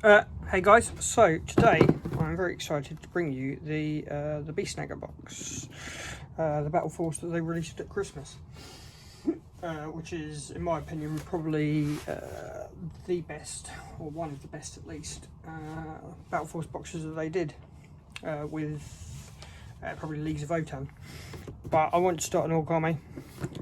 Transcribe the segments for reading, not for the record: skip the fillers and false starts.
Hey guys, so today I'm very excited to bring you the Snagga box, the Battle Force that they released at Christmas, which is, in my opinion, probably the best, or one of the best at least, Battle Force boxes that they did, with probably Leagues of Votan. But I wanted to start an Orc army,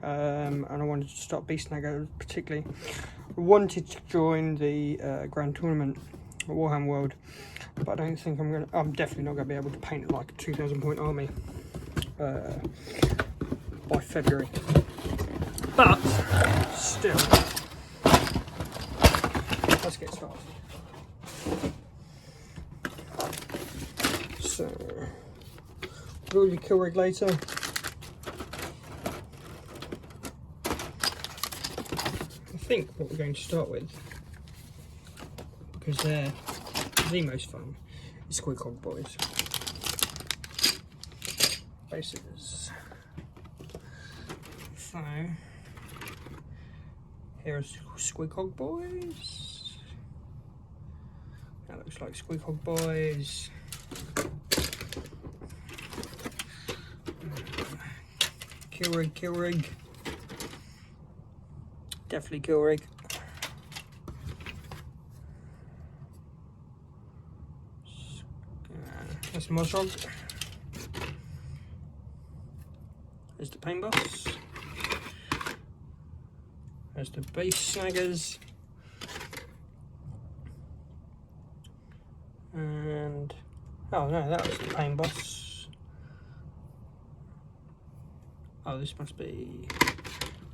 and I wanted to start Snagga particularly. I wanted to join the Grand Tournament at Warhammer World, but I don't think I'm definitely not going to be able to paint it like a 2,000 point army by February. But still, let's get started. So, we'll do the kill rig later. I think what we're going to start with, because they're the most fun, is SQUIGHOG boys. Bases. So, here's SQUIGHOG boys. That looks like SQUIGHOG boys. Kill rig. Definitely kill rig. That's the Mosrog. There's the paint boss. There's the base Snaggas. And oh no, that was the paint boss. Oh, this must be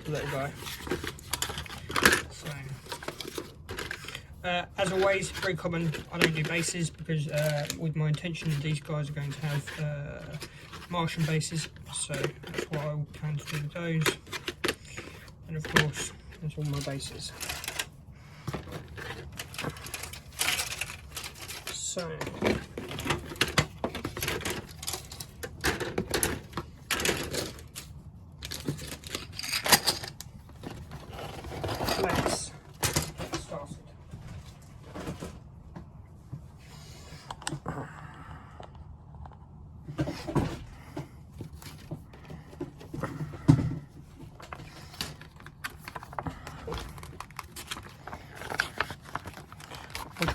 the little guy. So, as always, very common, I don't do bases because with my intention these guys are going to have Martian bases, so that's what I plan to do with those. And of course, there's all my bases. So, let's get started.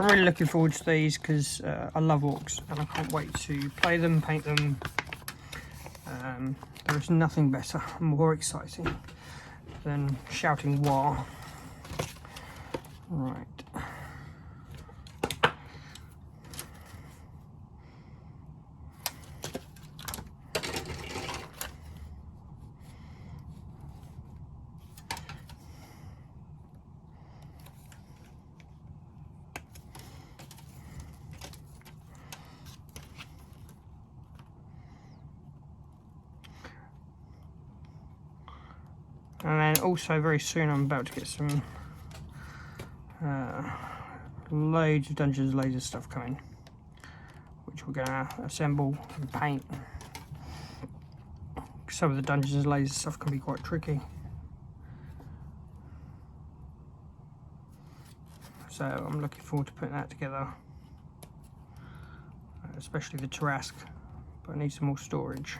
I'm really looking forward to these because I love orcs and I can't wait to play them, paint them. There is nothing better and more exciting than shouting war. Right. And then also very soon I'm about to get some loads of Dungeons & Lasers stuff coming, which we're going to assemble and paint. Some of the Dungeons & Lasers stuff can be quite tricky. So I'm looking forward to putting that together, especially the Tarask, but I need some more storage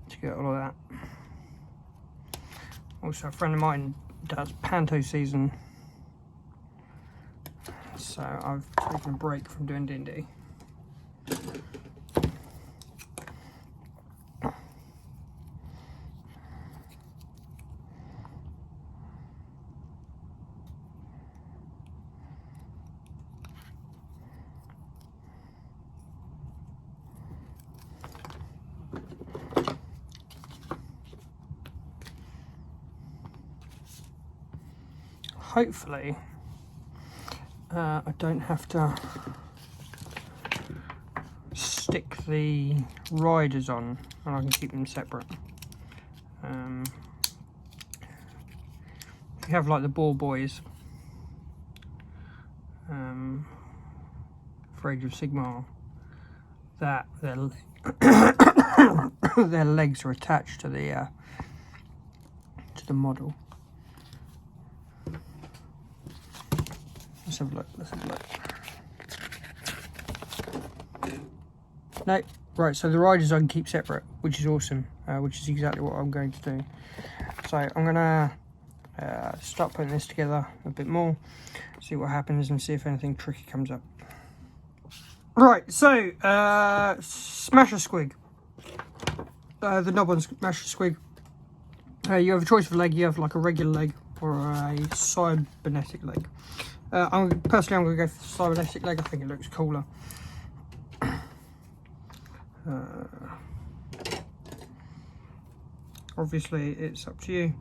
to get all of that. Also, a friend of mine does Panto season, so I've taken a break from doing D&D. Hopefully, I don't have to stick the riders on and I can keep them separate. If you have like the BOYZ for Age of Sigmar, that their legs are attached to the model. Let's have a look. No, right, so the riders I can keep separate, which is awesome, which is exactly what I'm going to do. So I'm going to start putting this together a bit more, see what happens and see if anything tricky comes up. Right, so Smasher Squig. The knob on Smasher Squig. You have a choice of leg. You have like a regular leg or a cybernetic leg. Personally, I'm going to go for the cybernetic leg. I think it looks cooler. Obviously, it's up to you,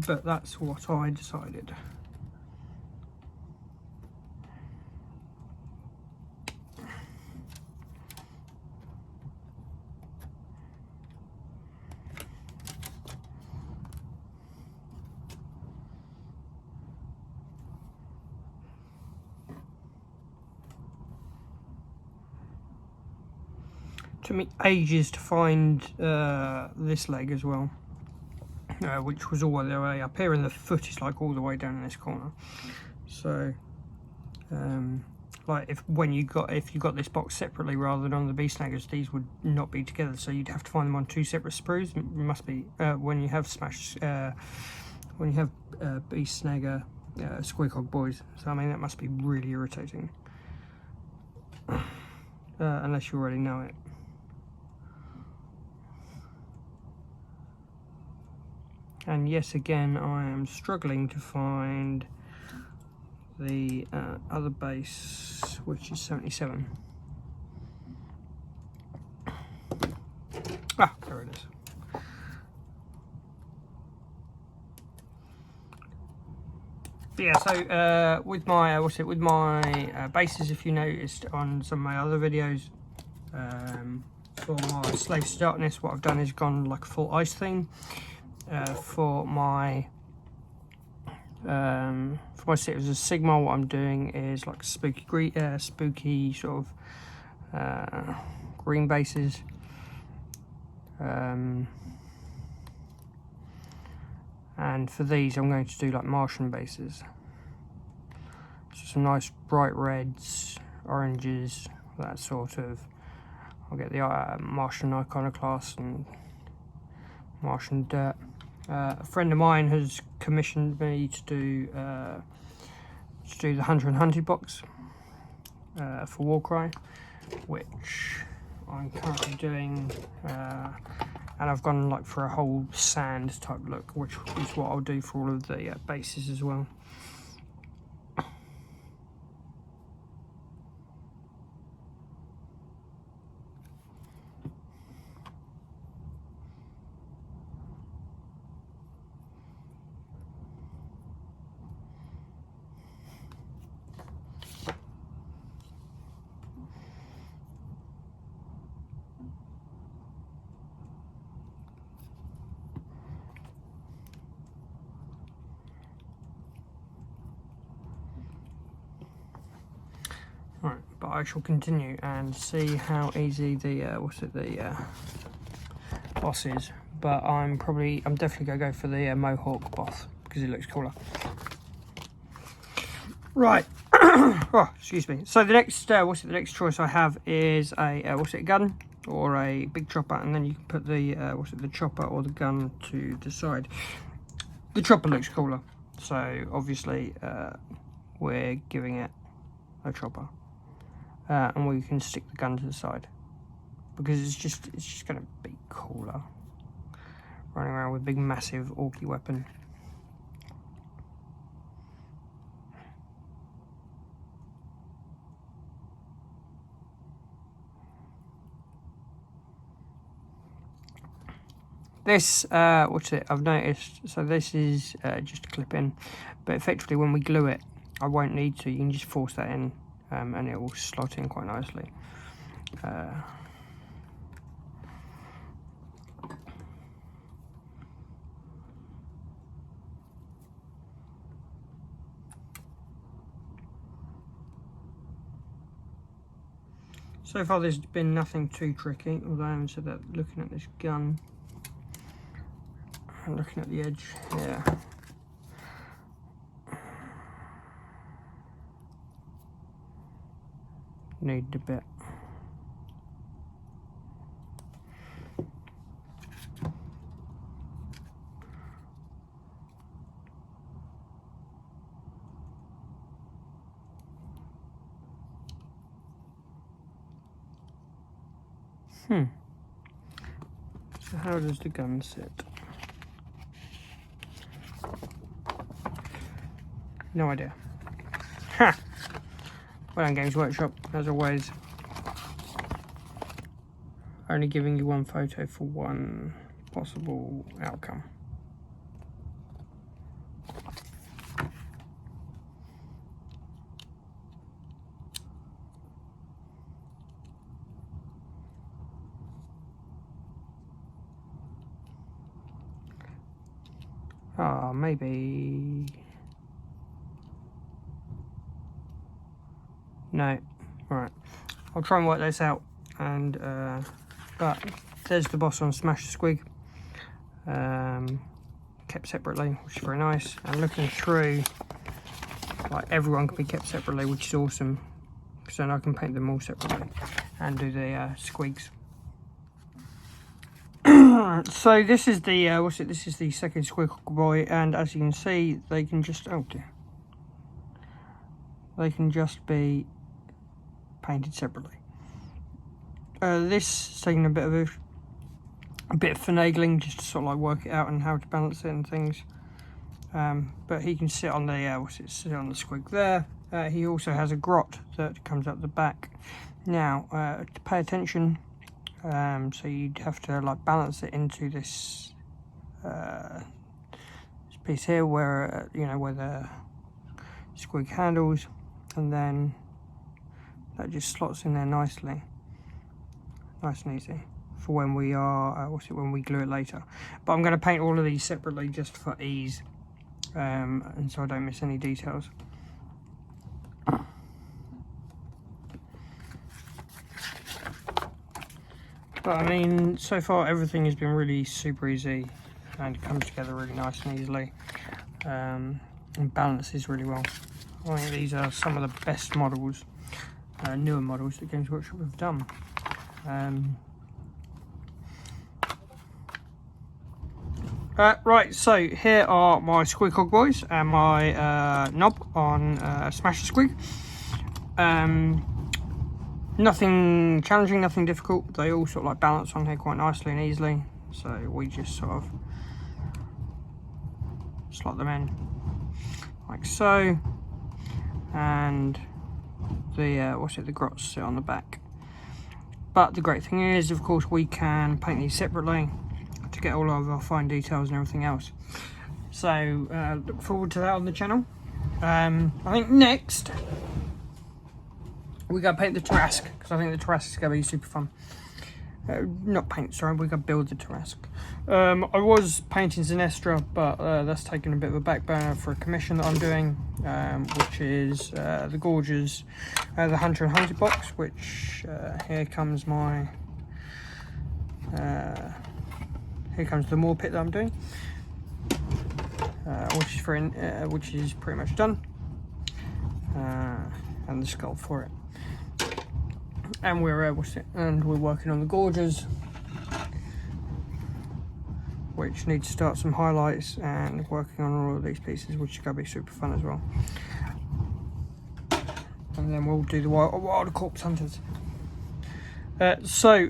but that's what I decided. Took me ages to find this leg as well, which was all the way up here, and the foot is like all the way down in this corner. So like if you got this box separately rather than on the B snaggers, these would not be together, so you'd have to find them on 2 separate sprues. It must be when you have B snagger SQUIGHOG boys. So I mean, that must be really irritating, unless you already know it. And yes, again, I am struggling to find the other base, which is 77. Ah, there it is. But yeah, so with my bases, if you noticed on some of my other videos, for my Slaves to Darkness, what I've done is gone like a full ice theme. For my Cities of Sigma, what I'm doing is like spooky sort of green bases. And for these, I'm going to do like Martian bases. So some nice bright reds, oranges, that sort of. I'll get the Martian iconoclast and Martian dirt. A friend of mine has commissioned me to do the Hunter and Hunted box for Warcry, which I'm currently doing, and I've gone like for a whole sand type look, which is what I'll do for all of the bases as well. Right, but I shall continue and see how easy the boss is. But I'm definitely gonna go for the Mohawk boss because it looks cooler. Right. Oh, excuse me. So the next the next choice I have is a gun or a big chopper, and then you can put the the chopper or the gun to the side. The chopper looks cooler, so obviously we're giving it a chopper. And we can stick the gun to the side because it's just going to be cooler running around with a big massive orky weapon. This I've noticed, so this is just a clip in, but effectively when we glue it, I won't need to, you can just force that in. And it will slot in quite nicely. So far there's been nothing too tricky, although I haven't said that. Looking at this gun and looking at the edge, yeah. Need a bit. So how does the gun sit? No idea. Ha! Well done, Games Workshop, as always. Only giving you one photo for one possible outcome. Ah, maybe... No. Right. I'll try and work this out. And, but there's the boss on Smash the Squig. Kept separately, which is very nice. And looking through, like, everyone can be kept separately, which is awesome. Because then I can paint them all separately and do the squigs. So this is the this is the second SQUIGHOG boy, and as you can see, they can just they can just be painted separately. This is taking a bit of finagling just to sort of like work it out and how to balance it and things. But he can sit on the sit on the squig there. He also has a grot that comes up the back. Now to pay attention. So you'd have to like balance it into this piece here where you know where the squig handles, and then that just slots in there nicely, nice and easy for when we are when we glue it later. But I'm going to paint all of these separately just for ease, and so I don't miss any details. But I mean, so far everything has been really super easy and it comes together really nice and easily, and balances really well. I think these are some of the best models, newer models that Games Workshop have done. Right, so here are my SQUIGHOG boys and my knob on Smash the Squig. Nothing challenging, nothing difficult. They all sort of like balance on here quite nicely and easily. So we just sort of slot them in like so, and the the grots sit on the back. But the great thing is, of course, we can paint these separately to get all of our fine details and everything else. So look forward to that on the channel. I think next we gotta paint the Tarrasque, because I think the Tarrasque is gonna be super fun. Not paint, sorry, we gotta build the Tarrasque. I was painting Zenestra, but that's taken a bit of a back burner for a commission that I'm doing, which is the Gorges, the Hunter and Hunted box, which here comes my here comes the Moor pit that I'm doing, which is pretty much done, and the sculpt for it. And we're working on the Gorges, which need to start some highlights, and working on all of these pieces, which is going to be super fun as well. And then we'll do the wild corpse hunters. But stay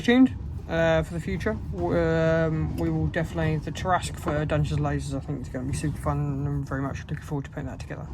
tuned for the future. We will definitely, the Tarrasque for Dungeons and Lasers, I think it's going to be super fun, and I'm very much looking forward to putting that together.